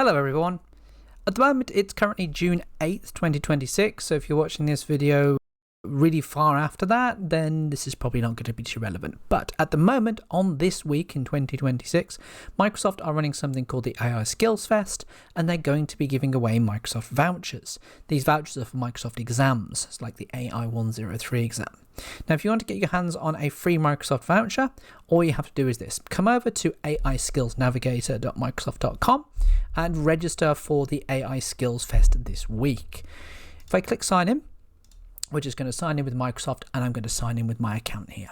Hello everyone. At the moment it's currently June 8th 2026, so if you're watching this video really far after that, then this is probably not going to be too relevant. But at the moment, on this week in 2026, Microsoft are running something called the AI Skills Fest, and they're going to be giving away Microsoft vouchers. These vouchers are for Microsoft exams. It's like the AI 103 exam. Now, if you want to get your hands on a free Microsoft voucher, all you have to do is this. Come over to aiskillsnavigator.microsoft.com and register for the AI Skills Fest this week. If I click sign in, we're just going to sign in with Microsoft, and I'm going to sign in with my account here.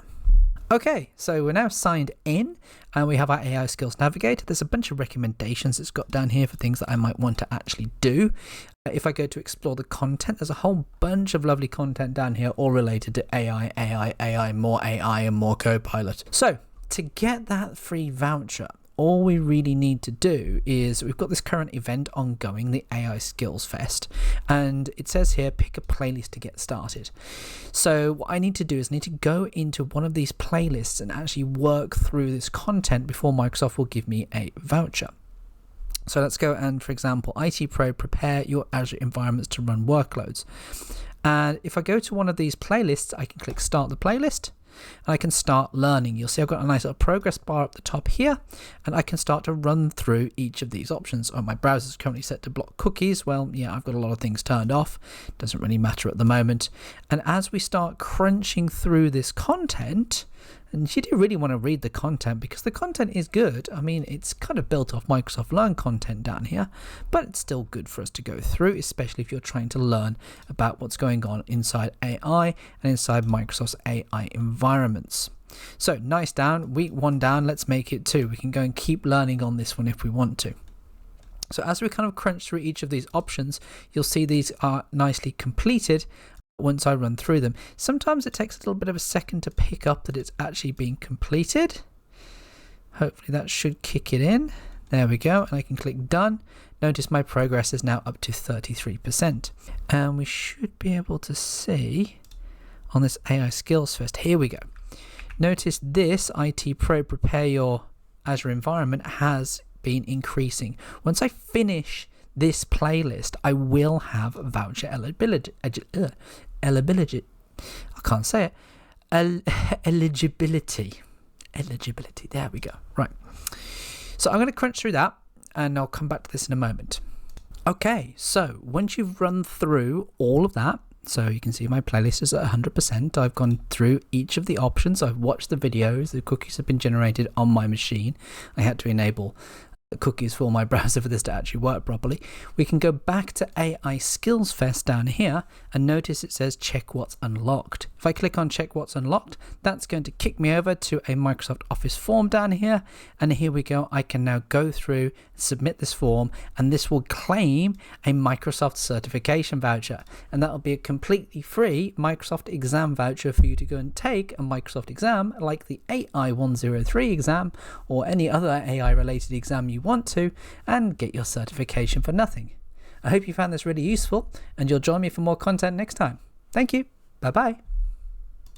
Okay, so we're now signed in and we have our AI Skills Navigator. There's a bunch of recommendations it's got down here for things that I might want to actually do. If I go to explore the content, there's a whole bunch of lovely content down here, all related to AI, more AI and more Copilot. So to get that free voucher, all we really need to do is, we've got this current event ongoing, the AI Skills Fest, and it says here pick a playlist to get started. So what I need to do is I need to go into one of these playlists and actually work through this content before Microsoft will give me a voucher. So let's go and, for example, IT Pro, prepare your Azure environments to run workloads. And if I go to one of these playlists, I can click start the playlist. And I can start learning. You'll see I've got a nice little progress bar up the top here, and I can start to run through each of these options. Oh, my browser is currently set to block cookies. Well, yeah, I've got a lot of things turned off. Doesn't really matter at the moment. And as we start crunching through this content, and you do really want to read the content because the content is good. I mean, it's kind of built off Microsoft Learn content down here, but it's still good for us to go through, especially if you're trying to learn about what's going on inside AI and inside Microsoft's AI environments. So nice down, week 1 down, let's make it 2. We can go and keep learning on this one if we want to. So as we kind of crunch through each of these options, you'll see these are nicely completed once I run through them. Sometimes it takes a little bit of a second to pick up that it's actually being completed. Hopefully that should kick it in. There we go, and I can click done. Notice my progress is now up to 33%. And we should be able to see on this AI Skills Fest, here we go. Notice this IT Pro, prepare your Azure environment, has been increasing. Once I finish this playlist, I will have voucher eligibility. I can't say it. Eligibility. There we go. Right. So I'm going to crunch through that, and I'll come back to this in a moment. Okay, so once you've run through all of that, so you can see my playlist is at 100%. I've gone through each of the options. I've watched the videos. The cookies have been generated on my machine. I had to enable cookies for my browser for this to actually work properly. We can go back to AI Skills Fest down here, and notice it says check what's unlocked. If I click on check what's unlocked, that's going to kick me over to a Microsoft Office form down here, and here we go. I can now go through, submit this form, and this will claim a Microsoft certification voucher, and that will be a completely free Microsoft exam voucher for you to go and take a Microsoft exam like the AI 103 exam or any other AI related exam you want to, and get your certification for nothing. I hope you found this really useful, and you'll join me for more content next time. Thank you. Bye bye.